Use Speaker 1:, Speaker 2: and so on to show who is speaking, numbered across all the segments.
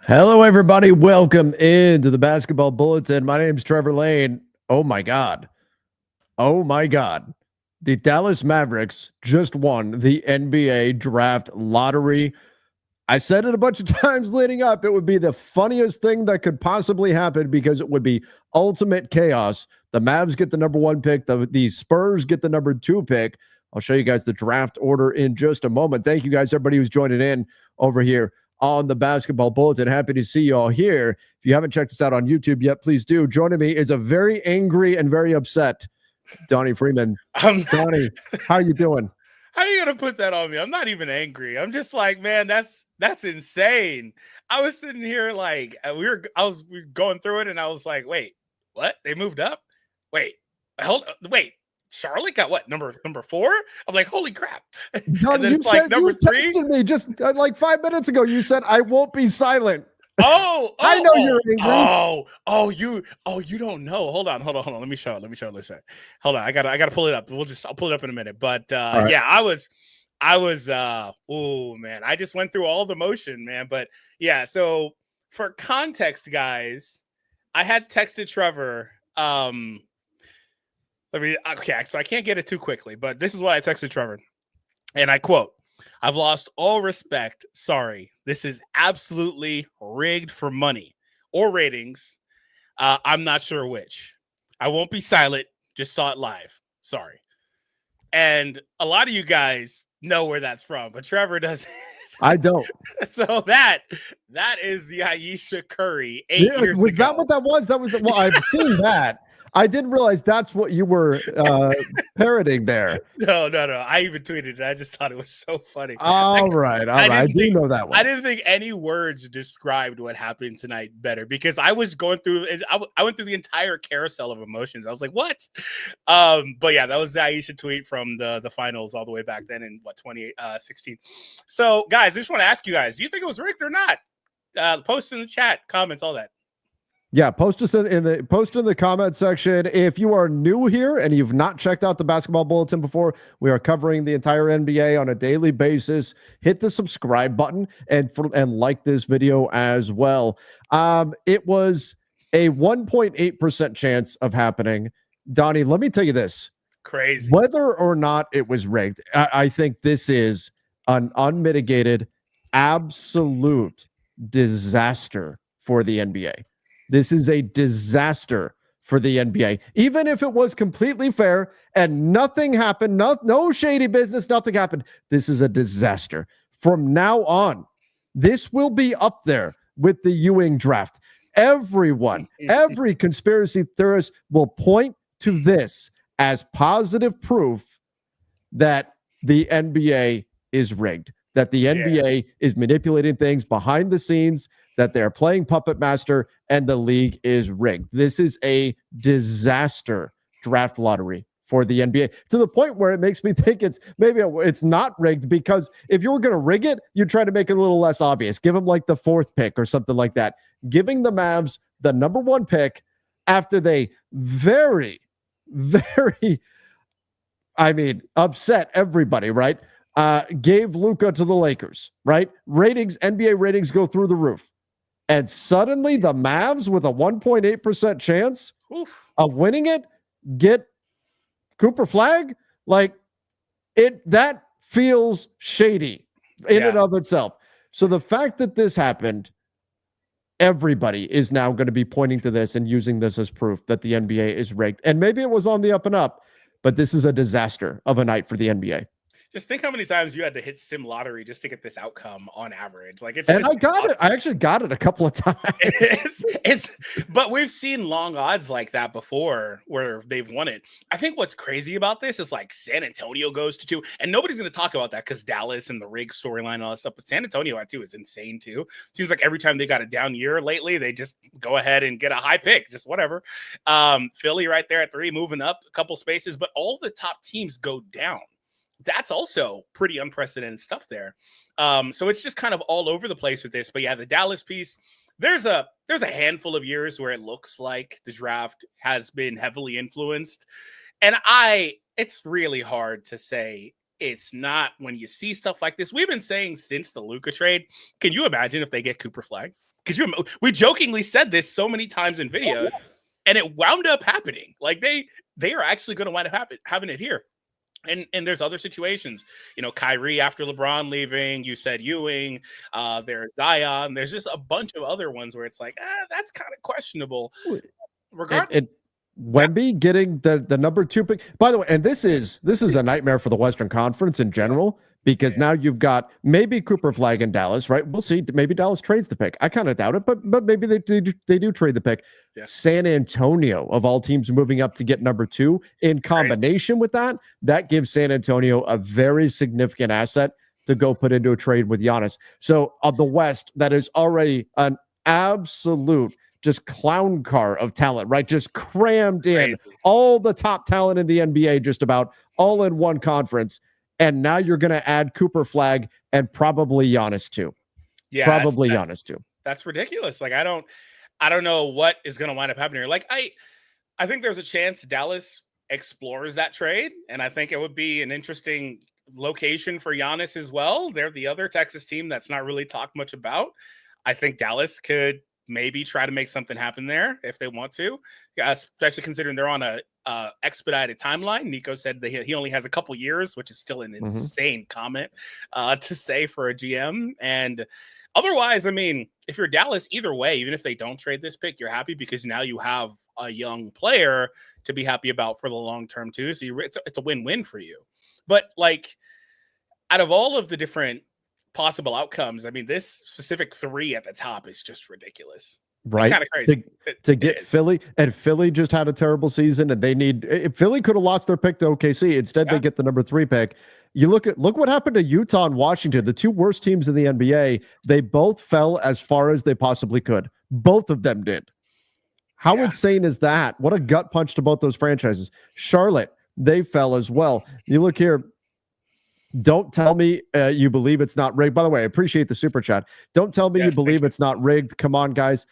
Speaker 1: Hello, everybody. Welcome into the Basketball Bulletin. My name is Trevor Lane. Oh, my God. Oh, my God. The Dallas Mavericks just won the NBA draft lottery. I said it a bunch of times leading up. It would be the funniest thing that could possibly happen because it would be ultimate chaos. The Mavs get the number one pick. The Spurs get the number two pick. I'll show you guys the draft order in just a moment. Thank you guys, everybody who's joining in over here on the Basketball Bulletin. Happy to see you all here. If you haven't checked us out on YouTube yet, please do. Joining me is a very angry and very upset Donnie Freeman. Donnie, how are you doing?
Speaker 2: How are you gonna put that on me? I'm not even angry. I'm just like, man, that's insane. I was sitting here like we were going through it, and I was like, wait, what? They moved up? Wait, wait. Charlotte got what number 4? I'm like, holy crap!
Speaker 1: Donnie,
Speaker 2: and then
Speaker 1: you
Speaker 2: it's like
Speaker 1: said
Speaker 2: number
Speaker 1: you
Speaker 2: 3.
Speaker 1: texted me just like 5 minutes ago. You said I won't be silent. I know you're angry.
Speaker 2: You don't know. Hold on. Let me show it. Hold on. I gotta pull it up. I'll pull it up in a minute. But
Speaker 1: right.
Speaker 2: yeah, I was oh man, I just went through all the motion, man. But yeah, so for context, guys, I had texted Trevor. So I can't get it too quickly, but this is what I texted Trevor. And I quote, "I've lost all respect. Sorry. This is absolutely rigged for money or ratings. I'm not sure which. I won't be silent. Just saw it live. Sorry." And a lot of you guys know where that's from, but Trevor doesn't.
Speaker 1: I don't.
Speaker 2: So that is the Ayesha Curry 8 years
Speaker 1: was
Speaker 2: ago.
Speaker 1: that what that was? Well, I've seen that. I didn't realize that's what you were parroting there.
Speaker 2: No. I even tweeted it. I just thought it was so funny.
Speaker 1: All right. I do know that one.
Speaker 2: I didn't think any words described what happened tonight better because I was going through. I went through the entire carousel of emotions. I was like, "What?" But yeah, that was the Aisha tweet from the finals all the way back then in 2016. So, guys, I just want to ask you guys: do you think it was rigged or not? Post in the chat, comments, all that.
Speaker 1: Yeah, post us in the comment section. If you are new here and you've not checked out the Basketball Bulletin before, we are covering the entire NBA on a daily basis. Hit the subscribe button and like this video as well. It was a 1.8% chance of happening. Donnie, let me tell you this.
Speaker 2: Crazy.
Speaker 1: Whether or not it was rigged, I think this is an unmitigated, absolute disaster for the NBA. This is a disaster for the NBA. Even if it was completely fair and nothing happened, no shady business, nothing happened, this is a disaster. From now on, this will be up there with the Ewing draft. Everyone, every conspiracy theorist will point to this as positive proof that the NBA is rigged, that the NBA is manipulating things behind the scenes, that they're playing puppet master, and the league is rigged. This is a disaster draft lottery for the NBA, to the point where it makes me think it's not rigged, because if you were going to rig it, you'd try to make it a little less obvious. Give them like the 4th pick or something like that. Giving the Mavs the number 1 pick after they very, very, upset everybody, right? Gave Luka to the Lakers, right? NBA ratings go through the roof. And suddenly the Mavs, with a 1.8% chance of winning it, get Cooper Flag. That feels shady in and of itself. So the fact that this happened, everybody is now going to be pointing to this and using this as proof that the NBA is rigged. And maybe it was on the up and up, but this is a disaster of a night for the NBA.
Speaker 2: Just think how many times you had to hit sim lottery just to get this outcome on average. I
Speaker 1: got it. I actually got it a couple of times.
Speaker 2: But we've seen long odds like that before where they've won it. I think what's crazy about this is like San Antonio goes to 2, and nobody's going to talk about that because Dallas and the rig storyline and all that stuff. But San Antonio at 2 is insane too. Seems like every time they got a down year lately, they just go ahead and get a high pick, just whatever. Philly right there at 3, moving up a couple spaces, but all the top teams go down. That's also pretty unprecedented stuff there. So it's just kind of all over the place with this. But yeah, the Dallas piece, there's a handful of years where it looks like the draft has been heavily influenced. And it's really hard to say it's not when you see stuff like this. We've been saying since the Luka trade, can you imagine if they get Cooper Flag? because we jokingly said this so many times in video, and it wound up happening. Like they are actually going to wind up having it here. And there's other situations, Kyrie after LeBron leaving, you said Ewing, there's Zion, there's just a bunch of other ones where it's like, that's kind of questionable. Regardless.
Speaker 1: And Wemby getting the number 2 pick, by the way, and this is a nightmare for the Western Conference in general, because now you've got maybe Cooper Flag in Dallas, right? We'll see. Maybe Dallas trades the pick. I kind of doubt it, but maybe they do trade the pick. Yeah. San Antonio, of all teams, moving up to get number 2 in combination with that gives San Antonio a very significant asset to go put into a trade with Giannis. So of the West, that is already an absolute just clown car of talent, right? Just crammed in all the top talent in the NBA, just about all in one conference. And now you're going to add Cooper Flag and probably Giannis too. Yeah, probably Giannis too.
Speaker 2: That's ridiculous. Like I don't know what is going to wind up happening here. Like I think there's a chance Dallas explores that trade, and I think it would be an interesting location for Giannis as well. They're the other Texas team that's not really talked much about. I think Dallas could maybe try to make something happen there if they want to, especially considering they're on a expedited timeline. Nico said that he only has a couple years, which is still an insane comment to say for a GM. And otherwise, I mean, if you're Dallas, either way, even if they don't trade this pick, you're happy because now you have a young player to be happy about for the long term too. So it's a win-win for you. But like, out of all of the different possible outcomes, I mean, this specific 3 at the top is just ridiculous.
Speaker 1: Right.
Speaker 2: Kind of crazy
Speaker 1: to get Philly, and Philly just had a terrible season, and if Philly could have lost their pick to OKC. Instead, they get the number 3 pick. You look what happened to Utah and Washington, the 2 worst teams in the NBA. They both fell as far as they possibly could. Both of them did. How insane is that? What a gut punch to both those franchises. Charlotte, they fell as well. You look here. Don't tell me you believe it's not rigged. By the way, I appreciate the super chat. Don't tell me you believe it's not rigged. Come on, guys.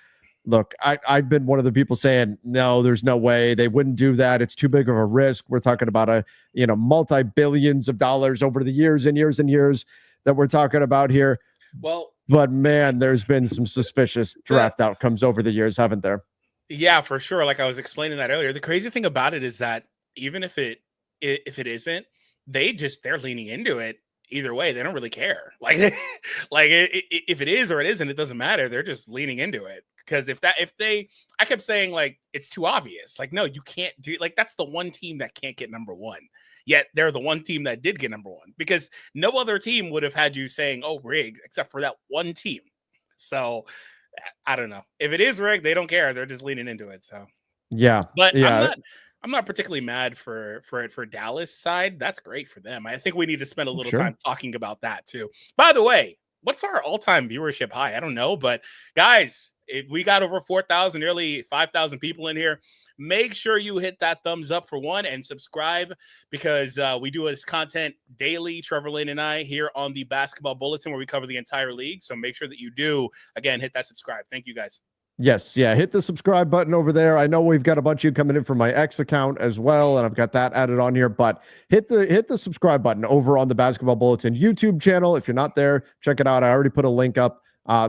Speaker 1: Look, I've been one of the people saying, no, there's no way. They wouldn't do that. It's too big of a risk. We're talking about multi-billions of dollars over the years and years and years that we're talking about here.
Speaker 2: Well,
Speaker 1: but man, there's been some suspicious draft outcomes over the years, haven't there?
Speaker 2: Yeah, for sure. Like I was explaining that earlier. The crazy thing about it is that even if it isn't, they're leaning into it either way. They don't really care. Like if it is or it isn't, it doesn't matter. They're just leaning into it. Because I kept saying like, it's too obvious. Like, no, you can't do, like, that's the one team that can't get number 1. Yet they're the one team that did get number 1, because no other team would have had you saying, oh, rigged, except for that one team. So I don't know. If it is rigged, they don't care. They're just leaning into it. So
Speaker 1: yeah.
Speaker 2: But I'm not particularly mad for Dallas side. That's great for them. I think we need to spend a little time talking about that too. By the way, what's our all-time viewership high? I don't know, but guys, we got over 4,000, nearly 5,000 people in here. Make sure you hit that thumbs up for one and subscribe, because we do this content daily, Trevor Lane and I, here on the Basketball Bulletin, where we cover the entire league. So make sure that you do, again, hit that subscribe. Thank you, guys.
Speaker 1: Yes, yeah, hit the subscribe button over there. I know we've got a bunch of you coming in from my X account as well, and I've got that added on here, but hit the subscribe button over on the Basketball Bulletin YouTube channel. If you're not there, check it out. I already put a link up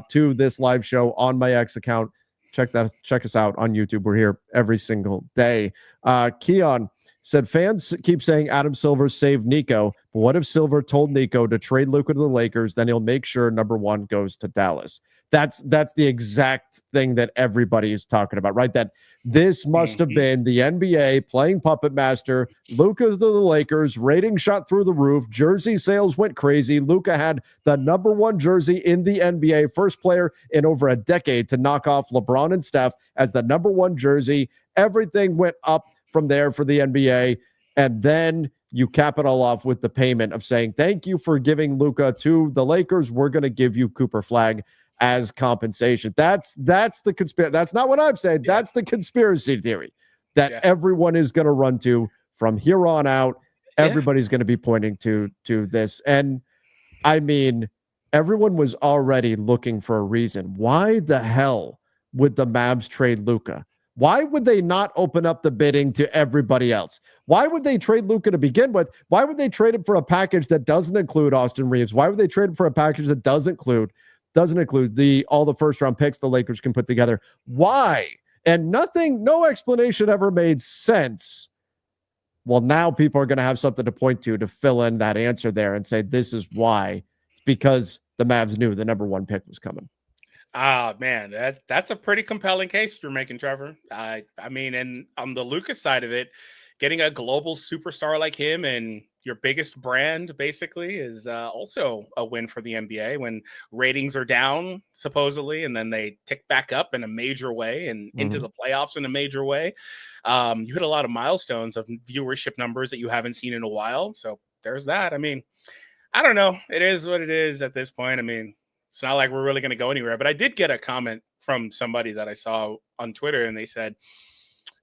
Speaker 1: to this live show on my X account. Check us out on YouTube. We're here every single day. Keon said, fans keep saying Adam Silver saved Nico, but what if Silver told Nico to trade Luka to the Lakers? Then he'll make sure number 1 goes to Dallas. That's the exact thing that everybody is talking about, right? That this must have been the NBA playing puppet master. Luka to the Lakers, rating shot through the roof, jersey sales went crazy. Luka had the number 1 jersey in the NBA, first player in over a decade to knock off LeBron and Steph as the number 1 jersey. Everything went up from there for the NBA, and then you cap it all off with the payment of saying, thank you for giving Luka to the Lakers. We're going to give you Cooper Flag as compensation. That's the conspiracy. That's not what I'm saying. That's the conspiracy theory that everyone is going to run to from here on out. Everybody's going to be pointing to this. And I mean, everyone was already looking for a reason. Why the hell would the Mavs trade Luka? Why would they not open up the bidding to everybody else? Why would they trade Luka to begin with? Why would they trade him for a package that doesn't include Austin Reeves? Why would they trade him for a package that doesn't include doesn't include all the first round picks the Lakers can put together. Why? And no explanation ever made sense. Well, now people are going to have something to point to fill in that answer there and say, this is why. It's because the Mavs knew the number 1 pick was coming.
Speaker 2: Ah, man, that's a pretty compelling case you're making, Trevor. I mean, and on the Lucas side of it, getting a global superstar like him and your biggest brand basically is also a win for the NBA when ratings are down, supposedly, and then they tick back up in a major way and into the playoffs in a major way. You hit a lot of milestones of viewership numbers that you haven't seen in a while. So there's that. I mean, I don't know. It is what it is at this point. I mean, it's not like we're really going to go anywhere. But I did get a comment from somebody that I saw on Twitter, and they said,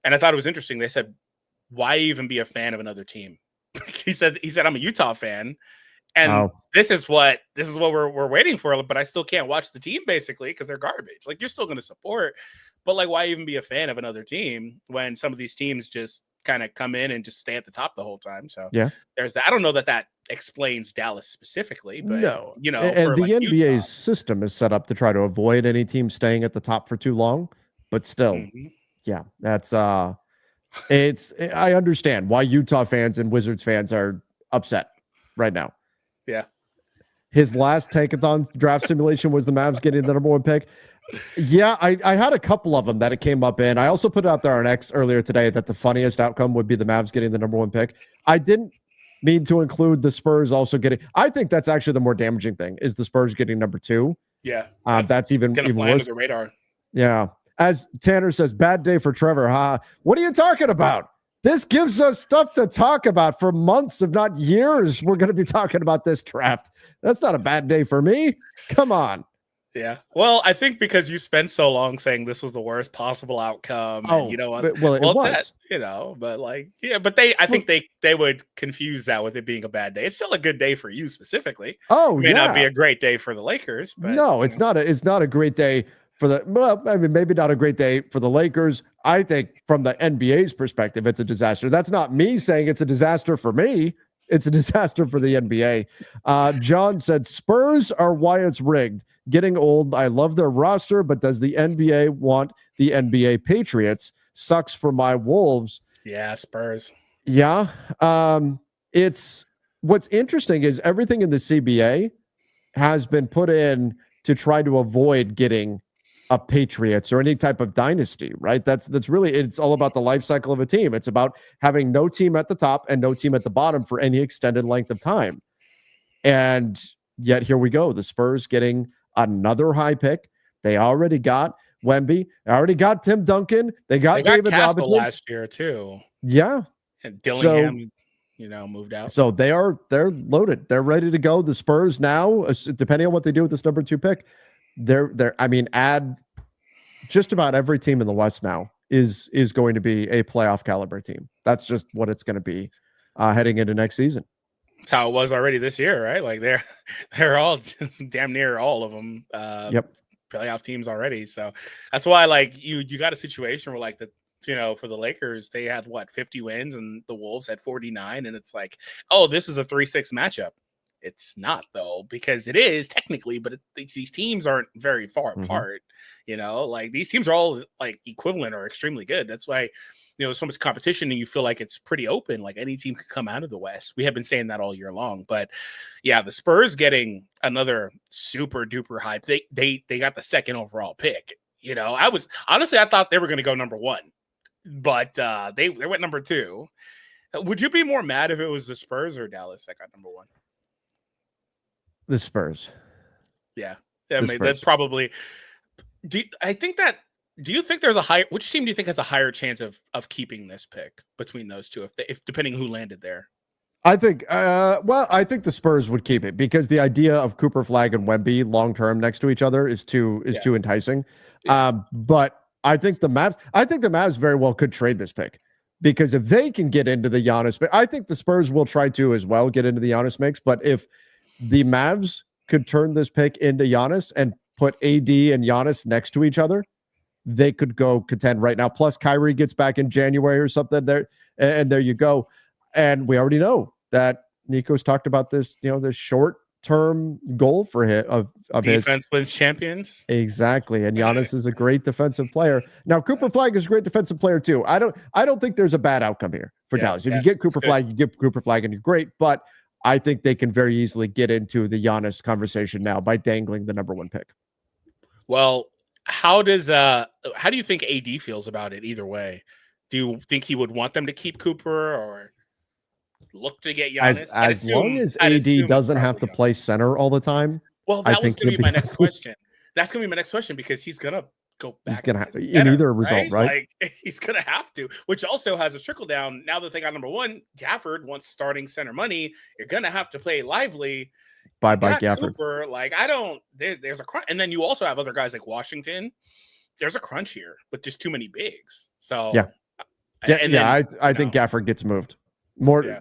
Speaker 2: and I thought it was interesting. They said, why even be a fan of another team? he said, I'm a Utah fan. And this is what we're waiting for. But I still can't watch the team basically because they're garbage. Like, you're still going to support. But like, why even be a fan of another team when some of these teams just kind of come in and just stay at the top the whole time? So
Speaker 1: yeah,
Speaker 2: there's that. I don't know that explains Dallas specifically, but
Speaker 1: no,
Speaker 2: you know,
Speaker 1: and the
Speaker 2: like
Speaker 1: NBA's
Speaker 2: Utah,
Speaker 1: system is set up to try to avoid any team staying at the top for too long. But still, yeah, that's I understand why Utah fans and Wizards fans are upset right now.
Speaker 2: Yeah.
Speaker 1: His last tankathon draft simulation was the Mavs getting the number 1 pick. Yeah, I had a couple of them that it came up in. I also put it out there on X earlier today that the funniest outcome would be the Mavs getting the number 1 pick. I didn't mean to include the Spurs also getting. I think that's actually the more damaging thing is the Spurs getting number 2.
Speaker 2: Yeah,
Speaker 1: that's even
Speaker 2: fly
Speaker 1: worse.
Speaker 2: under the radar.
Speaker 1: Yeah, as Tanner says, bad day for Trevor. Huh? What are you talking about? This gives us stuff to talk about for months, if not years. We're going to be talking about this draft. That's not a bad day for me. Come on.
Speaker 2: Yeah. Well, I think because you spent so long saying this was the worst possible outcome.
Speaker 1: Oh,
Speaker 2: and you know what?
Speaker 1: It was.
Speaker 2: But like, yeah, but I think they would confuse that with it being a bad day. It's still a good day for you specifically.
Speaker 1: Oh,
Speaker 2: it may not be a great day for the Lakers. But,
Speaker 1: no, it's not a great day for maybe not a great day for the Lakers. I think from the NBA's perspective, it's a disaster. That's not me saying it's a disaster for me. It's a disaster for the NBA. John said, Spurs are why it's rigged. Getting old. I love their roster, but does the NBA want the NBA Patriots? Sucks for my Wolves.
Speaker 2: Yeah, Spurs.
Speaker 1: Yeah. It's what's interesting is everything in the CBA has been put in to try to avoid getting a Patriots or any type of dynasty, right? That's really, it's all about the life cycle of a team. It's about having no team at the top and no team at the bottom for any extended length of time. And yet here we go. The Spurs getting another high pick. They already got Wemby. They already got Tim Duncan. They got David
Speaker 2: Castle
Speaker 1: Robinson
Speaker 2: last year too.
Speaker 1: Yeah.
Speaker 2: And Dillingham, moved out.
Speaker 1: So they're loaded. They're ready to go. The Spurs now, depending on what they do with this number 2 pick, add just about every team in the West now is going to be a playoff caliber team. That's just what it's going to be heading into next season.
Speaker 2: That's how it was already this year, right? Like they're all just damn near all of them playoff teams already. So that's why like you got a situation where like for the Lakers, they had 50 wins and the Wolves had 49. And it's like, oh, this is a 3-6 matchup. It's not though, because it is technically, but these teams aren't very far apart. Like these teams are all like equivalent or extremely good. That's why, there's so much competition and you feel like it's pretty open. Like any team could come out of the West. We have been saying that all year long, but yeah, the Spurs getting another super duper hype. They got the 2nd overall pick. I thought they were going to go number 1, but they went number 2. Would you be more mad if it was the Spurs or Dallas that got number 1?
Speaker 1: The Spurs.
Speaker 2: Yeah. That's probably. Do you think there's which team do you think has a higher chance of keeping this pick between those two, if depending who landed there?
Speaker 1: I think, I think the Spurs would keep it because the idea of Cooper Flag and Wemby long term next to each other is too enticing. Yeah. But I think the Mavs very well could trade this pick because if they can get into the Giannis, I think the Spurs will try to as well get into the Giannis mix. But if the Mavs could turn this pick into Giannis and put AD and Giannis next to each other, they could go contend right now. Plus Kyrie gets back in January or something there. And there you go. And we already know that Nico's talked about this, this short term goal for him of his.
Speaker 2: Defense wins champions.
Speaker 1: Exactly. And Giannis is a great defensive player. Now, Cooper Flag is a great defensive player too. I don't think there's a bad outcome here for Dallas. If you get Cooper Flag, you get Cooper Flag and you're great. But I think they can very easily get into the Giannis conversation now by dangling the number 1 pick.
Speaker 2: Well, how do you think AD feels about it either way? Do you think he would want them to keep Cooper or look to get Giannis?
Speaker 1: As long as AD doesn't have to play center all the time.
Speaker 2: Well, that was going to be my next question. That's going to be my next question because he's going to go back.
Speaker 1: He's going to have in either result, right?
Speaker 2: Like, he's going to have to, which also has a trickle down. Now that they got number 1, Gafford wants starting center money. You're going to have to play Lively.
Speaker 1: Bye Gafford.
Speaker 2: Cooper, like there's a crunch. And then you also have other guys like Washington. There's a crunch here with just too many bigs. So
Speaker 1: I think Gafford gets moved more. Yeah.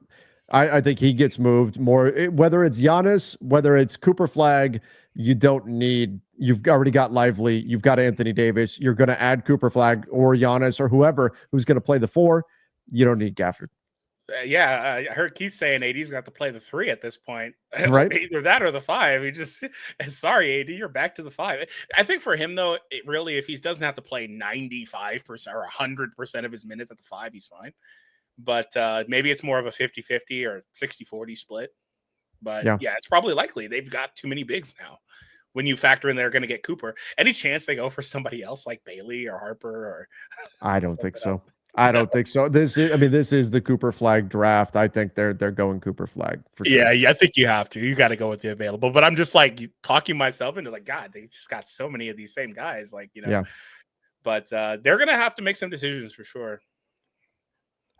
Speaker 1: I think he gets moved more. Whether it's Giannis, whether it's Cooper Flag, you've already got Lively, you've got Anthony Davis. You're going to add Cooper Flag or Giannis or whoever who's going to play the 4. You don't need Gafford.
Speaker 2: I heard Keith saying AD's got to play the 3 at this point,
Speaker 1: right?
Speaker 2: Either that or the 5. He just sorry, AD, you're back to the 5. I think for him though, it really, if he doesn't have to play 95% or 100% of his minutes at the 5, he's fine. But maybe it's more of a 50-50 or 60-40 split. But yeah, it's probably likely. They've got too many bigs now. When you factor in they're going to get Cooper, any chance they go for somebody else like Bailey or Harper or?
Speaker 1: I don't think so. I don't think so. This is the Cooper Flag draft. I think they're going Cooper Flag for sure.
Speaker 2: Yeah, I think you have to. You got to go with the available. But I'm just like talking myself into like, God, they just got so many of these same guys. Like,
Speaker 1: Yeah.
Speaker 2: But they're gonna have to make some decisions for sure.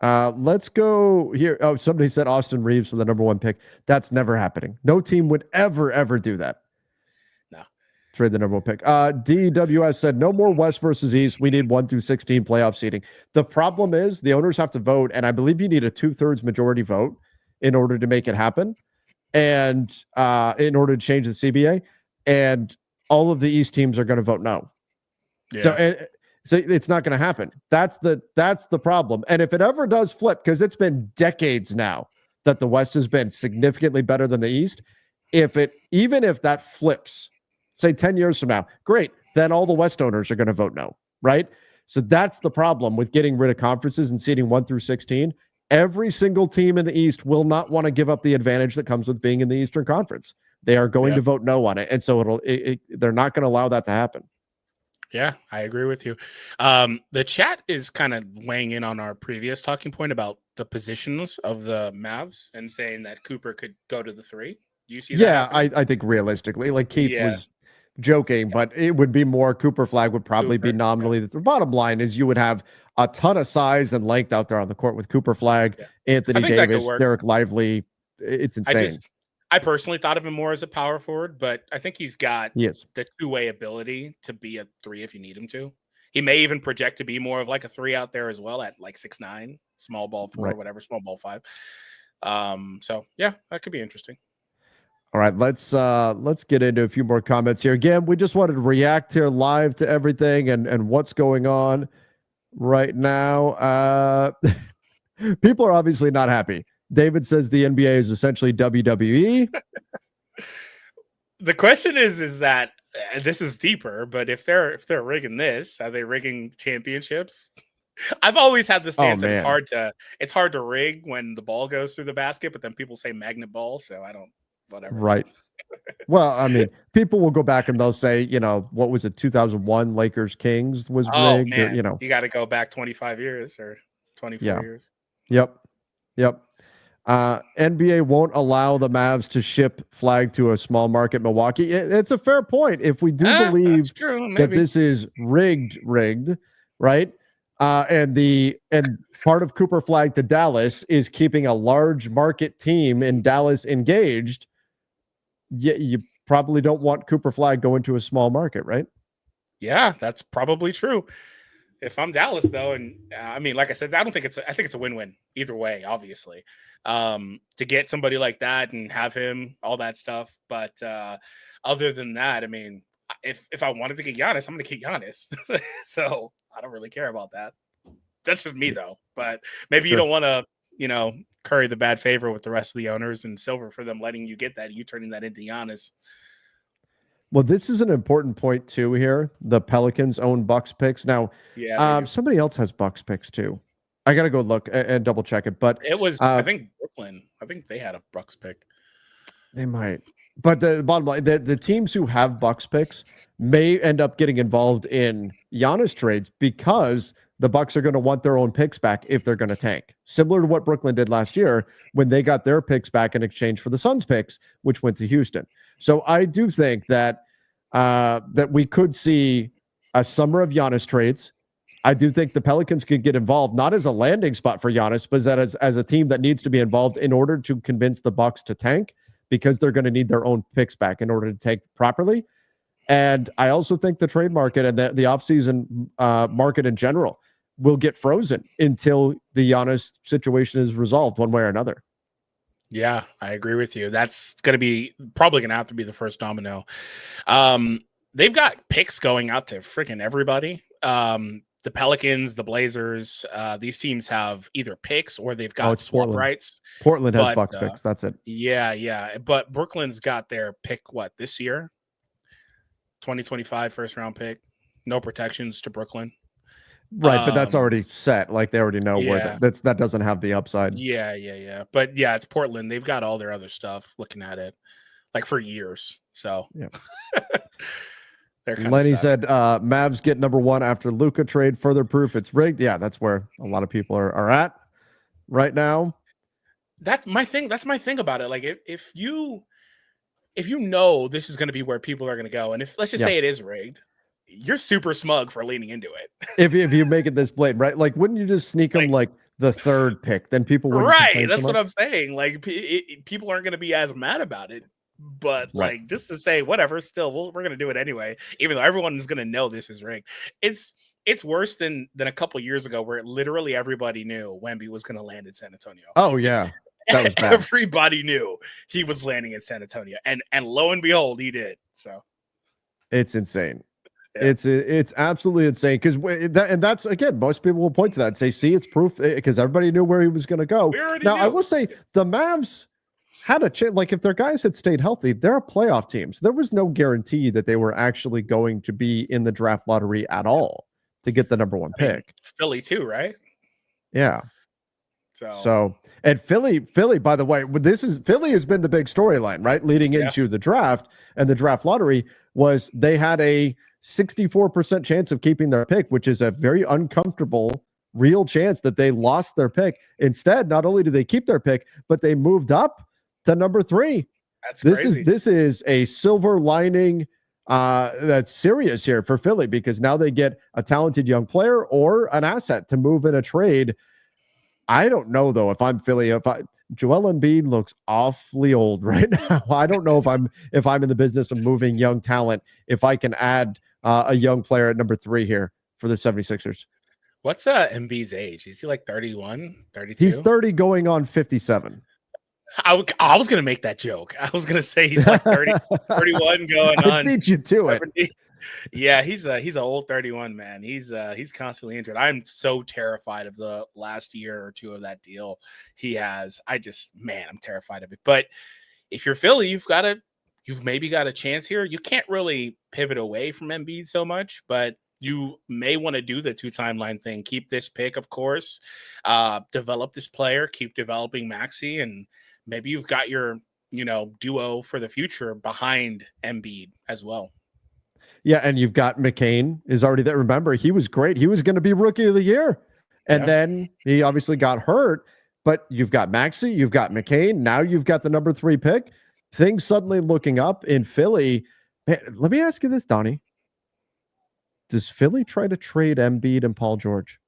Speaker 1: Let's go here. Oh, somebody said Austin Reeves for the number 1 pick. That's never happening. No team would ever do that. Trade the number 1 pick. DWS said no more West versus East. We need 1 through 16 playoff seeding. The problem is the owners have to vote, and I believe you need a 2/3 majority vote in order to make it happen, and in order to change the CBA. And all of the East teams are going to vote no. Yeah. So it's not going to happen. That's the problem. And if it ever does flip, because it's been decades now that the West has been significantly better than the East, even if that flips, say 10 years from now, great, then all the West owners are going to vote no, right? So that's the problem with getting rid of conferences and seeding 1 through 16. Every single team in the East will not want to give up the advantage that comes with being in the Eastern Conference. They are going to vote no on it. And so they're not going to allow that to happen.
Speaker 2: Yeah, I agree with you. The chat is kind of weighing in on our previous talking point about the positions of the Mavs and saying that Cooper could go to the 3. Do you see that?
Speaker 1: Yeah, I think realistically, like Keith was joking, but it would be more Cooper Flag would probably be nominally the bottom line is you would have a ton of size and length out there on the court with Cooper Flag, Anthony Davis, Derek Lively. It's insane.
Speaker 2: I personally thought of him more as a power forward, but I think he's got the 2-way ability to be a 3 if you need him to. He may even project to be more of like a 3 out there as well at like 6'9", small ball 4, whatever, small ball 5. So yeah, that could be interesting.
Speaker 1: All right, let's get into a few more comments here. Again, we just wanted to react here live to everything and what's going on right now. People are obviously not happy. David says the NBA is essentially WWE.
Speaker 2: The question is that this is deeper, but if they're rigging this, are they rigging championships? I've always had the stance that it's hard to rig when the ball goes through the basket, but then people say magnet ball, so I don't. Whatever.
Speaker 1: Right. Well, I mean, people will go back and they'll say, what was it? 2001 Lakers Kings was rigged.
Speaker 2: Man.
Speaker 1: Or,
Speaker 2: you got to go back 25 years or 24 years.
Speaker 1: Yep. NBA won't allow the Mavs to ship Flag to a small market Milwaukee. It's a fair point. If we do believe that this is rigged, right? And part of Cooper Flag to Dallas is keeping a large market team in Dallas engaged. You probably don't want Cooper Flag going to a small market, right?
Speaker 2: Yeah, that's probably true. If I'm Dallas, though, and I mean, like I said, I think it's a win-win either way, obviously, to get somebody like that and have him, all that stuff. But other than that, I mean, if I wanted to get Giannis, I'm going to get Giannis. So I don't really care about that. That's just me, though. But maybe you don't want to curry the bad favor with the rest of the owners, and Silver for them letting you get that, you turning that into Giannis.
Speaker 1: Well, this is an important point too here. The Pelicans own Bucks picks. Now,
Speaker 2: Yeah,
Speaker 1: somebody else has Bucks picks too. I got to go look and double check it. But
Speaker 2: it was, I think, Brooklyn. I think they had a Bucks pick.
Speaker 1: They might. But the bottom line, the teams who have Bucks picks may end up getting involved in Giannis trades because the Bucks are going to want their own picks back if they're going to tank. Similar to what Brooklyn did last year when they got their picks back in exchange for the Suns picks, which went to Houston. So I do think that that we could see a summer of Giannis trades. I do think the Pelicans could get involved, not as a landing spot for Giannis, but as a team that needs to be involved in order to convince the Bucks to tank, because they're going to need their own picks back in order to take properly. And I also think the trade market and the offseason market in general will get frozen until the Giannis situation is resolved one way or another.
Speaker 2: Yeah, I agree with you. That's probably going to have to be the first domino. They've got picks going out to freaking everybody. The Pelicans, the Blazers, these teams have either picks or they've got swap rights.
Speaker 1: Portland has Bucks picks. That's it.
Speaker 2: Yeah. But Brooklyn's got their pick, this year? 2025 first round pick. No protections to Brooklyn.
Speaker 1: Right, but that's already set. Like they already know where that doesn't have the upside.
Speaker 2: Yeah. But yeah, it's Portland. They've got all their other stuff looking at it like for years. So
Speaker 1: yeah. Lenny said Mavs get number one after Luka trade. Further proof it's rigged. Yeah, that's where a lot of people are at right now.
Speaker 2: That's my thing. That's my thing about it. Like if you know this is going to be where people are going to go, and if let's just say it is rigged, you're super smug for leaning into it.
Speaker 1: if you make it this blatant, right? Like, wouldn't you just sneak them like the third pick? Then people wouldn't.
Speaker 2: Right. That's what I'm saying. Like people aren't going to be as mad about it. But like just to say whatever, still we're gonna do it anyway, even though everyone is gonna know this is rigged. It's worse than a couple years ago where literally everybody knew Wemby was gonna land in San Antonio.
Speaker 1: Oh yeah, that was bad.
Speaker 2: Everybody knew he was landing in San Antonio, and lo and behold, he did. So it's
Speaker 1: insane. Yeah. It's absolutely insane because that's again, most people will point to that and say, "See, it's proof," because everybody knew where he was going to go. Now, I will say the Mavs had a chance. Like if their guys had stayed healthy, they're a playoff team. So there was no guarantee that they were actually going to be in the draft lottery at all to get the number one pick.
Speaker 2: Philly too, right?
Speaker 1: Yeah. So and Philly, by the way, Philly has been the big storyline, right? Leading into the draft and the draft lottery was they had a 64% chance of keeping their pick, which is a very uncomfortable real chance that they lost their pick. Instead, not only did they keep their pick, but they moved up to number 3. This is a silver lining that's serious here for Philly, because now they get a talented young player or an asset to move in a trade. I don't know though if I'm Philly. Joel Embiid looks awfully old right now. I don't know if I'm in the business of moving young talent, if I can add a young player at number 3 here for the 76ers.
Speaker 2: What's Embiid's age? Is he like 31, 32?
Speaker 1: He's 30 going on 57.
Speaker 2: I was going to make that joke. I was going to say he's like 30, 31 going on.
Speaker 1: I beat you to 70.
Speaker 2: It. Yeah, he's an old 31, man. He's constantly injured. I'm so terrified of the last year or two of that deal he has. I'm terrified of it. But if you're Philly, you've maybe got a chance here. You can't really pivot away from Embiid so much, but you may want to do the 2-timeline thing. Keep this pick, of course. Develop this player. Keep developing Maxey, and maybe you've got your duo for the future behind Embiid as well.
Speaker 1: Yeah, and you've got McCain is already there. Remember, he was great. He was going to be rookie of the year, and then he obviously got hurt. But you've got Maxey, you've got McCain. Now you've got the number 3 pick. Things suddenly looking up in Philly. Man, let me ask you this, Donnie. Does Philly try to trade Embiid and Paul George?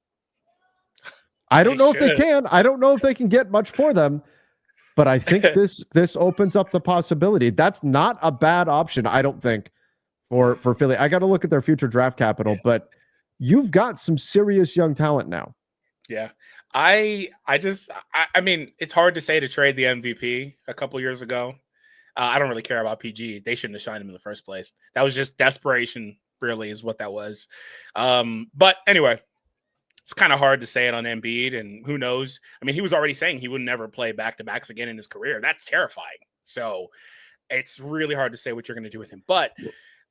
Speaker 1: I don't know if they can. I don't know if they can get much for them, but I think this opens up the possibility. That's not a bad option, I don't think, for Philly. I got to look at their future draft capital, but you've got some serious young talent now.
Speaker 2: Yeah. I mean, it's hard to say to trade the MVP a couple years ago. I don't really care about PG. They shouldn't have signed him in the first place. That was just desperation, really, is what that was. But anyway, it's kind of hard to say it on Embiid, and who knows? I mean, he was already saying he would never play back-to-backs again in his career. That's terrifying. So it's really hard to say what you're going to do with him. But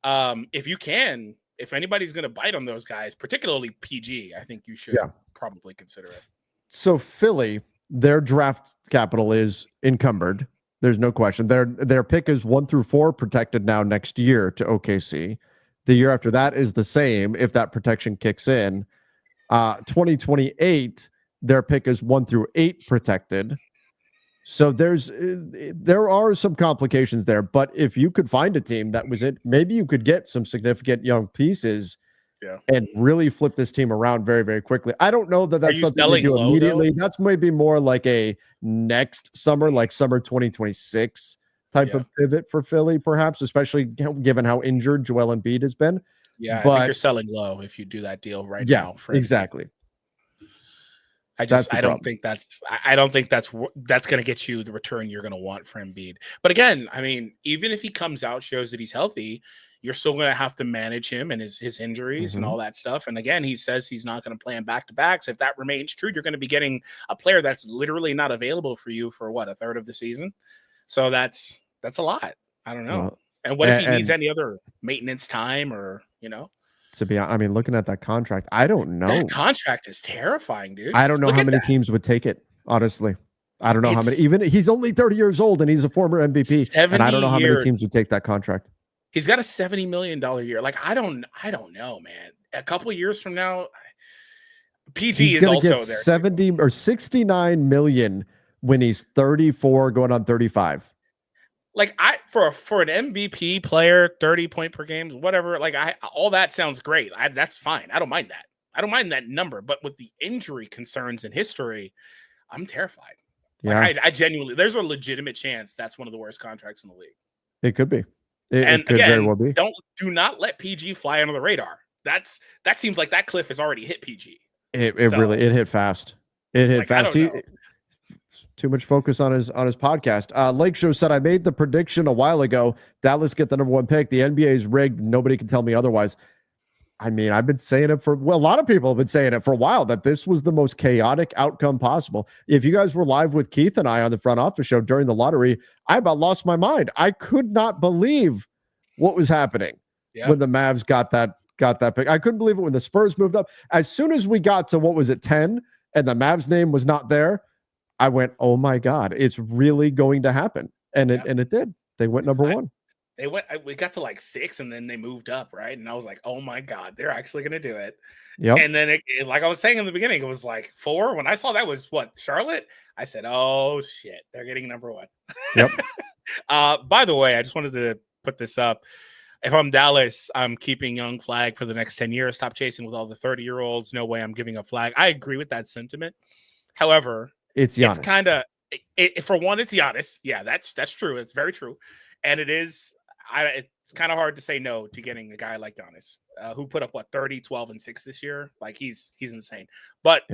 Speaker 2: if anybody's going to bite on those guys, particularly PG, I think you should probably consider it.
Speaker 1: So Philly, their draft capital is encumbered. There's no question. Their pick is 1 through 4 protected now next year to OKC. The year after that is the same if that protection kicks in. 2028, their pick is 1 through 8 protected. So there are some complications there. But if you could find a team that was it, maybe you could get some significant young pieces and really flip this team around very, very quickly. I don't know that that's something you do immediately. That's maybe more like a next summer, like summer 2026 type of pivot for Philly, perhaps, especially given how injured Joel Embiid has been.
Speaker 2: Yeah, but I think you're selling low if you do that deal right now.
Speaker 1: Exactly.
Speaker 2: I don't think that's going to get you the return you're going to want for Embiid. But again, I mean, even if he comes out, shows that he's healthy, you're still going to have to manage him and his injuries and all that stuff. And again, he says he's not going to play him back-to-backs. If that remains true, you're going to be getting a player that's literally not available for you for a third of the season. So that's a lot. I don't know. Well, and what if he needs any other maintenance time or,
Speaker 1: To be honest, I mean, looking at that contract, I don't know.
Speaker 2: That contract is terrifying, dude.
Speaker 1: I don't know how many teams would take it, honestly. I don't know how many. Even he's only 30 years old and he's a former MVP. And I don't know how many teams would take that contract.
Speaker 2: He's got a $70 million year. Like, I don't know, man. A couple of years from now, PG is also
Speaker 1: get
Speaker 2: there.
Speaker 1: 70 or 69 million when he's 34, going on 35.
Speaker 2: Like, for an MVP player, 30 point per game, whatever. Like, all that sounds great. That's fine. I don't mind that. I don't mind that number. But with the injury concerns in history, I'm terrified.
Speaker 1: Yeah,
Speaker 2: like, I genuinely, there's a legitimate chance that's one of the worst contracts in the league.
Speaker 1: It could be.
Speaker 2: It could very well be. Do not let PG fly under the radar. That seems like that cliff has already hit PG.
Speaker 1: It really hit fast. It hit fast. Too much focus on his podcast. Lake Show said, I made the prediction a while ago. Dallas get the number 1 pick. The NBA is rigged. Nobody can tell me otherwise. I mean, I've been saying it a lot of people have been saying it for a while, that this was the most chaotic outcome possible. If you guys were live with Keith and I on the front office show during the lottery, I about lost my mind. I could not believe what was happening when the Mavs got that pick. I couldn't believe it when the Spurs moved up. As soon as we got to 10 and the Mavs name was not there, I went, oh my God, it's really going to happen. And it did. They went number 1.
Speaker 2: We got to like 6 and then they moved up, right? And I was like, oh my God, they're actually going to do it.
Speaker 1: Yep.
Speaker 2: And then like I was saying in the beginning, it was like 4. When I saw that was Charlotte, I said, oh shit, they're getting number 1.
Speaker 1: Yep.
Speaker 2: By the way, I just wanted to put this up. If I'm Dallas, I'm keeping Young Flag for the next 10 years. Stop chasing with all the 30-year-olds. No way I'm giving up Flag. I agree with that sentiment. However,
Speaker 1: it's Giannis.
Speaker 2: It's kind of for one, it's Giannis. Yeah, that's true. It's very true. And it's kind of hard to say no to getting a guy like Giannis, who put up 30, 12, and 6 this year. Like he's insane. But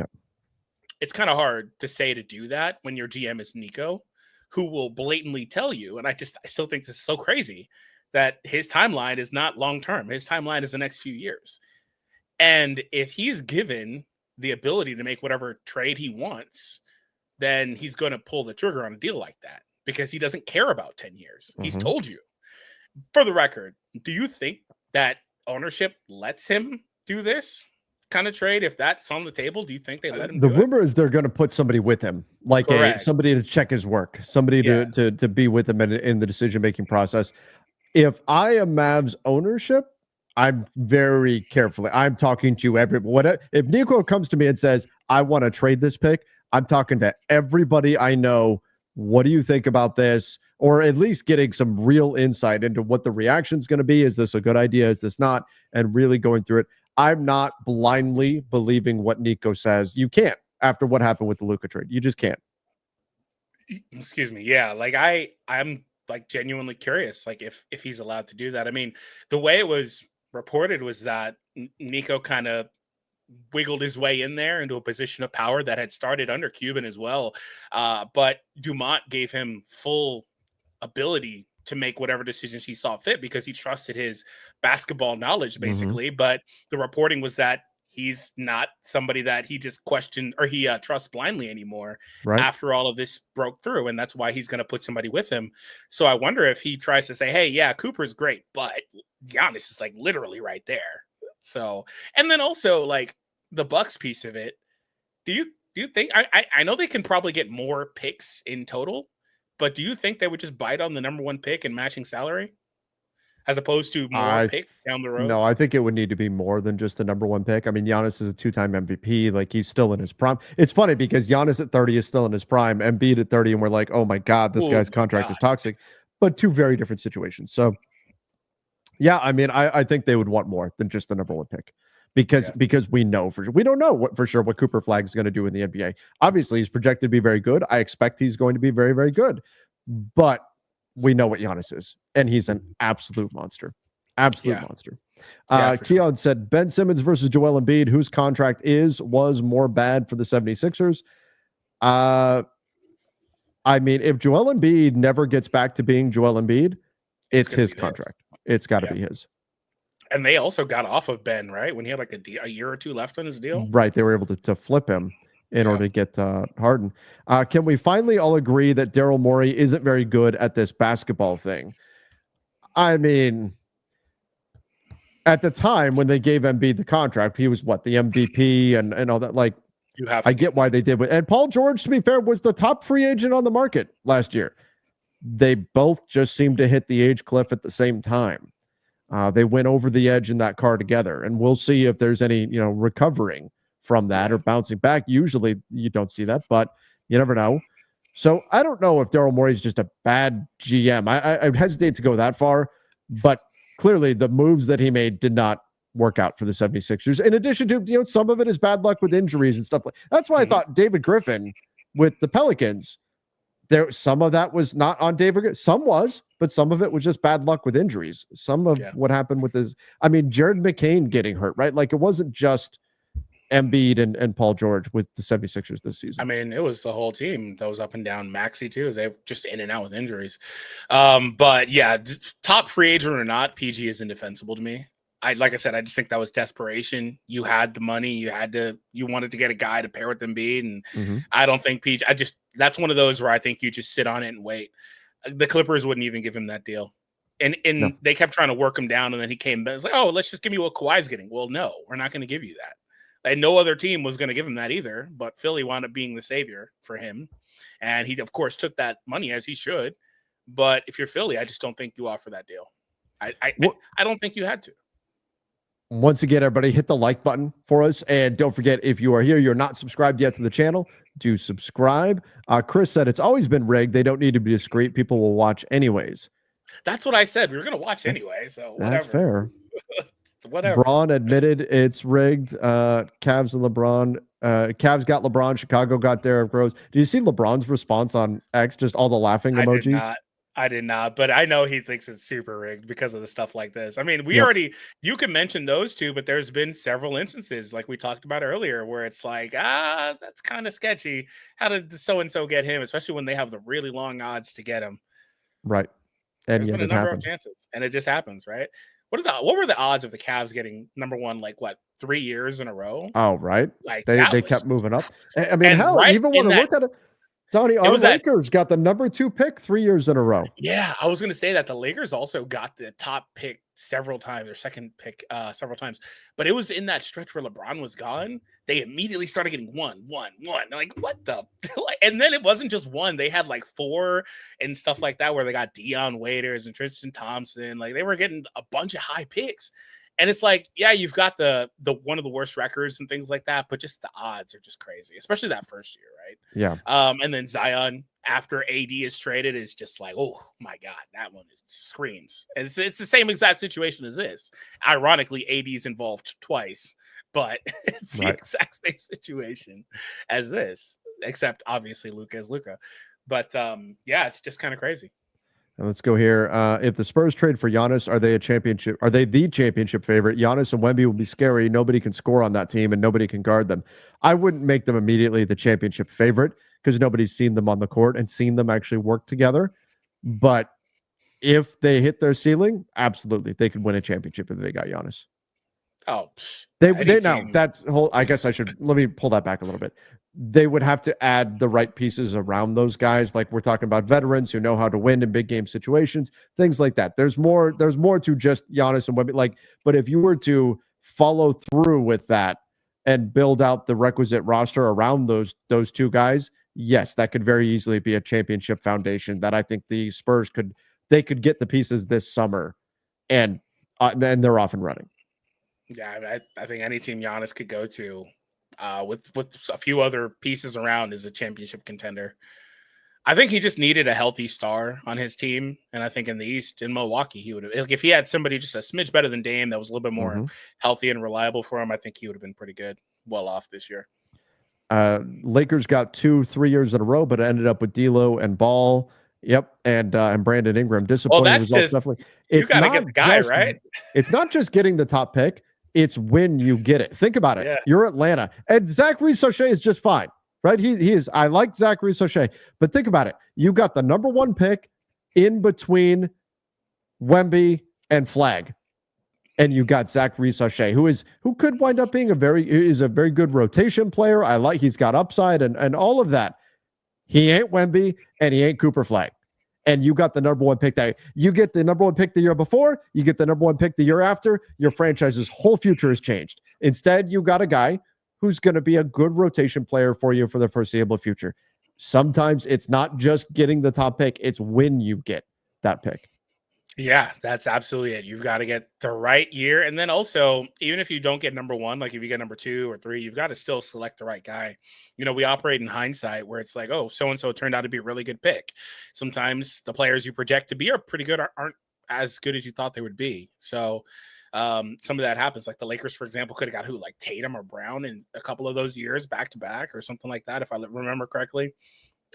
Speaker 2: it's kind of hard to say to do that when your GM is Nico, who will blatantly tell you, and I still think this is so crazy, that his timeline is not long term. His timeline is the next few years. And if he's given the ability to make whatever trade he wants, then he's going to pull the trigger on a deal like that because he doesn't care about 10 years. He's told you. For the record, do you think that ownership lets him do this kind of trade? If that's on the table, do you think they let him
Speaker 1: do
Speaker 2: it?
Speaker 1: The rumor is they're going to put somebody with him, like somebody to check his work, somebody to be with him in the decision-making process. If I am Mavs ownership, I'm very carefully. I'm talking to everyone. If Nico comes to me and says, I want to trade this pick, I'm talking to everybody I know. What do you think about this? Or at least getting some real insight into what the reaction is going to be. Is this a good idea? Is this not? And really going through it. I'm not blindly believing what Nico says. You can't after what happened with the Luka trade. You just can't.
Speaker 2: Excuse me. Yeah. Like I'm like genuinely curious, like if he's allowed to do that. I mean, the way it was reported was that Nico kind of wiggled his way in there into a position of power that had started under Cuban as well. But Dumont gave him full ability to make whatever decisions he saw fit because he trusted his basketball knowledge, basically. But the reporting was that he's not somebody that he just questioned or he trusts blindly anymore
Speaker 1: Right.
Speaker 2: after all of this broke through. And that's why he's going to put somebody with him. So I wonder if he tries to say, hey, yeah, Cooper's great, but Giannis is like literally right there. So, and then also like the Bucks piece of it. Do you think I know they can probably get more picks in total, but do you think they would just bite on the number one pick and matching salary as opposed to more picks down the road?
Speaker 1: No, I think it would need to be more than just the number one pick. I mean, Giannis is a 2-time MVP. Like, he's still in his prime. It's funny because Giannis at 30 is still in his prime. Embiid at 30, and we're like, oh my God, this guy's contract is toxic. But two very different situations. So, yeah, I mean, I think they would want more than just the number one pick. Because we know for sure, we don't know what Cooper Flag is going to do in the NBA. Obviously, he's projected to be very good. I expect he's going to be very, very good. But we know what Giannis is, and he's an absolute monster. Absolute monster. Keon said, Ben Simmons versus Joel Embiid, whose contract was more bad for the 76ers. I mean, if Joel Embiid never gets back to being Joel Embiid, it's his contract. It's got to be his.
Speaker 2: And they also got off of Ben, right? When he had like a year or two left on his deal.
Speaker 1: Right. They were able to flip him in order to get Harden. Can we finally all agree that Daryl Morey isn't very good at this basketball thing? I mean, at the time when they gave Embiid the contract, he was what, the MVP and all that. Like, I get why they did it. And Paul George, to be fair, was the top free agent on the market last year. They both just seemed to hit the age cliff at the same time. They went over the edge in that car together, and we'll see if there's any, recovering from that or bouncing back. Usually you don't see that, but you never know. So I don't know if Daryl Morey is just a bad GM. I hesitate to go that far, but clearly the moves that he made did not work out for the 76ers. In addition to, some of it is bad luck with injuries and stuff. That's why I thought David Griffin with the Pelicans, some of that was not on David. Some was, but some of it was just bad luck with injuries. Some of what happened with Jared McCain getting hurt, right? Like, it wasn't just Embiid and Paul George with the 76ers this season.
Speaker 2: I mean, it was the whole team that was up and down. Maxey too. They just in and out with injuries. But yeah, top free agent or not, PG is indefensible to me. Like I said, I just think that was desperation. You had the money. You wanted to get a guy to pair with Embiid. And I don't think PG, that's one of those where I think you just sit on it and wait. The Clippers wouldn't even give him that deal. And they kept trying to work him down. And then he came back. It's like, oh, let's just give me what Kawhi's getting. Well, no, we're not going to give you that. And no other team was going to give him that either. But Philly wound up being the savior for him. And he, of course, took that money as he should. But if you're Philly, I just don't think you offer that deal. I don't think you had to.
Speaker 1: Once again, everybody, hit the like button for us. And don't forget, if you are here, you're not subscribed yet to the channel, do subscribe. Chris said it's always been rigged. They don't need to be discreet. People will watch anyways.
Speaker 2: That's what I said. We were going to watch anyway. So whatever.
Speaker 1: That's fair.
Speaker 2: Whatever.
Speaker 1: Braun admitted it's rigged. Cavs and LeBron. Cavs got LeBron. Chicago got Derrick Rose. Did you see LeBron's response on X? Just all the laughing emojis?
Speaker 2: I did not, but I know he thinks it's super rigged because of the stuff like this. I mean, you can mention those two, but there's been several instances like we talked about earlier where it's like, that's kind of sketchy. How did so-and-so get him? Especially when they have the really long odds to get him.
Speaker 1: Right. And
Speaker 2: there's been a number of chances and it just happens, right? What were the odds of the Cavs getting number one, 3 years in a row?
Speaker 1: Oh, right. Like they kept moving up. I mean, hell, even when I look at it, Donnie, our Lakers got the number 2 pick 3 years in a row.
Speaker 2: Yeah, I was going to say that the Lakers also got the top pick several times, or second pick several times. But it was in that stretch where LeBron was gone. They immediately started getting one. Like, what the? And then it wasn't just one. They had 4 and stuff like that where they got Deion Waiters and Tristan Thompson. Like, they were getting a bunch of high picks. And it's like, yeah, you've got the one of the worst records and things like that, but just the odds are just crazy, especially that first year, right?
Speaker 1: Yeah.
Speaker 2: And then Zion after AD is traded is just like, oh my God, that one screams. And it's the same exact situation as this. Ironically, AD's involved twice, but it's the exact same situation as this, except obviously Luka is Luka. But yeah, it's just kind of crazy.
Speaker 1: And let's go here. If the Spurs trade for Giannis, are they the championship favorite? Giannis and Wemby will be scary. Nobody can score on that team and nobody can guard them. I wouldn't make them immediately the championship favorite because nobody's seen them on the court and seen them actually work together. But if they hit their ceiling, absolutely, they could win a championship if they got Giannis.
Speaker 2: Oh,
Speaker 1: They now that's whole. I guess let me pull that back a little bit. They would have to add the right pieces around those guys. Like we're talking about veterans who know how to win in big game situations, things like that. There's more to just Giannis and Wemby. Like, but if you were to follow through with that and build out the requisite roster around those two guys, yes, that could very easily be a championship foundation that I think the Spurs could get the pieces this summer, and then they're off and running.
Speaker 2: Yeah, I think any team Giannis could go to with a few other pieces around is a championship contender. I think he just needed a healthy star on his team, and I think in the East, in Milwaukee, he would have. Like if he had somebody just a smidge better than Dame that was a little bit more healthy and reliable for him, I think he would have been pretty good, well off this year.
Speaker 1: Lakers got 2-3 years in a row, but it ended up with D'Lo and Ball. Yep, and Brandon Ingram. Disappointing results, definitely.
Speaker 2: You got to get the guy, right?
Speaker 1: It's not just getting the top pick. It's when you get it. Think about it. Yeah. You're Atlanta. And Zach Reese-O'Shea is just fine, right? He is. I like Zach Reese-O'Shea. But think about it. You got the number 1 pick in between Wemby and Flag. And you got Zach Reese-O'Shea, who could wind up being a very good rotation player. He's got upside and all of that. He ain't Wemby and he ain't Cooper Flag. And you got the number 1 pick there. You get the number 1 pick the year before, you get the number 1 pick the year after, your franchise's whole future has changed. Instead, you got a guy who's going to be a good rotation player for you for the foreseeable future. Sometimes it's not just getting the top pick, it's when you get that pick.
Speaker 2: Yeah, that's absolutely it. You've got to get the right year. And then also, even if you don't get number 1, like if you get number 2 or 3, you've got to still select the right guy. You know, we operate in hindsight where it's like, oh, so-and-so turned out to be a really good pick. Sometimes the players you project to be are pretty good aren't as good as you thought they would be. So some of that happens. Like the Lakers, for example, could have got like Tatum or Brown in a couple of those years back to back or something like that, if I remember correctly.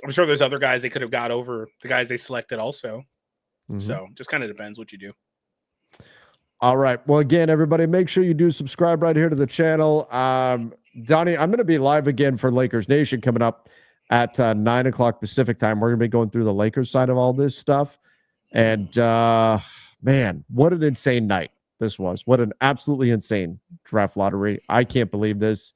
Speaker 2: I'm sure there's other guys they could have got over the guys they selected also. So just kind of depends what you do.
Speaker 1: All right. Well, again, everybody, make sure you do subscribe right here to the channel. Donnie, I'm going to be live again for Lakers Nation coming up at 9:00 Pacific time. We're going to be going through the Lakers side of all this stuff. And man, what an insane night this was. What an absolutely insane draft lottery. I can't believe this.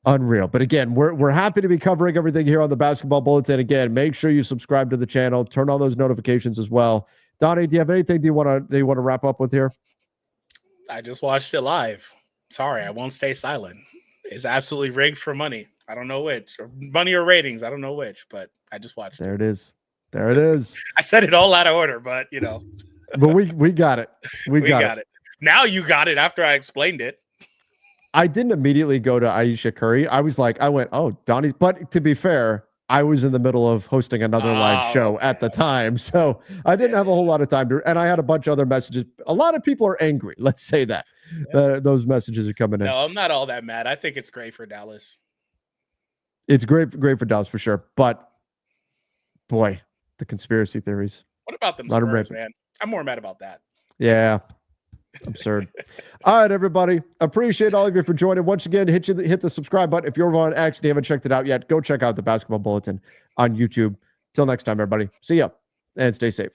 Speaker 1: Unreal. But again, we're happy to be covering everything here on the Basketball Bulletin. Again, make sure you subscribe to the channel, turn on those notifications as well. Donnie, do you have anything you want to wrap up with here?
Speaker 2: I just watched it live. Sorry, I won't stay silent. It's absolutely rigged for money. I don't know which, or money or ratings. I don't know which, but I just watched it.
Speaker 1: There it is. There it is.
Speaker 2: I said it all out of order, but you know.
Speaker 1: But we got it. We got it.
Speaker 2: Now you got it after I explained it.
Speaker 1: I didn't immediately go to Aisha Curry. I went, oh, Donnie's. But to be fair, I was in the middle of hosting another live show at the time. So I didn't have a whole lot of time and I had a bunch of other messages. A lot of people are angry. Let's say that. Those messages are coming in.
Speaker 2: No, I'm not all that mad. I think it's great for Dallas.
Speaker 1: It's great for Dallas for sure. But boy, the conspiracy theories.
Speaker 2: What about them Spurs, man? I'm more mad about that.
Speaker 1: Yeah. Absurd. All right, everybody. Appreciate all of you for joining. Once again, hit the subscribe button. If you're on X and you haven't checked it out yet, go check out the Basketball Bulletin on YouTube. Till next time, everybody. See ya and stay safe.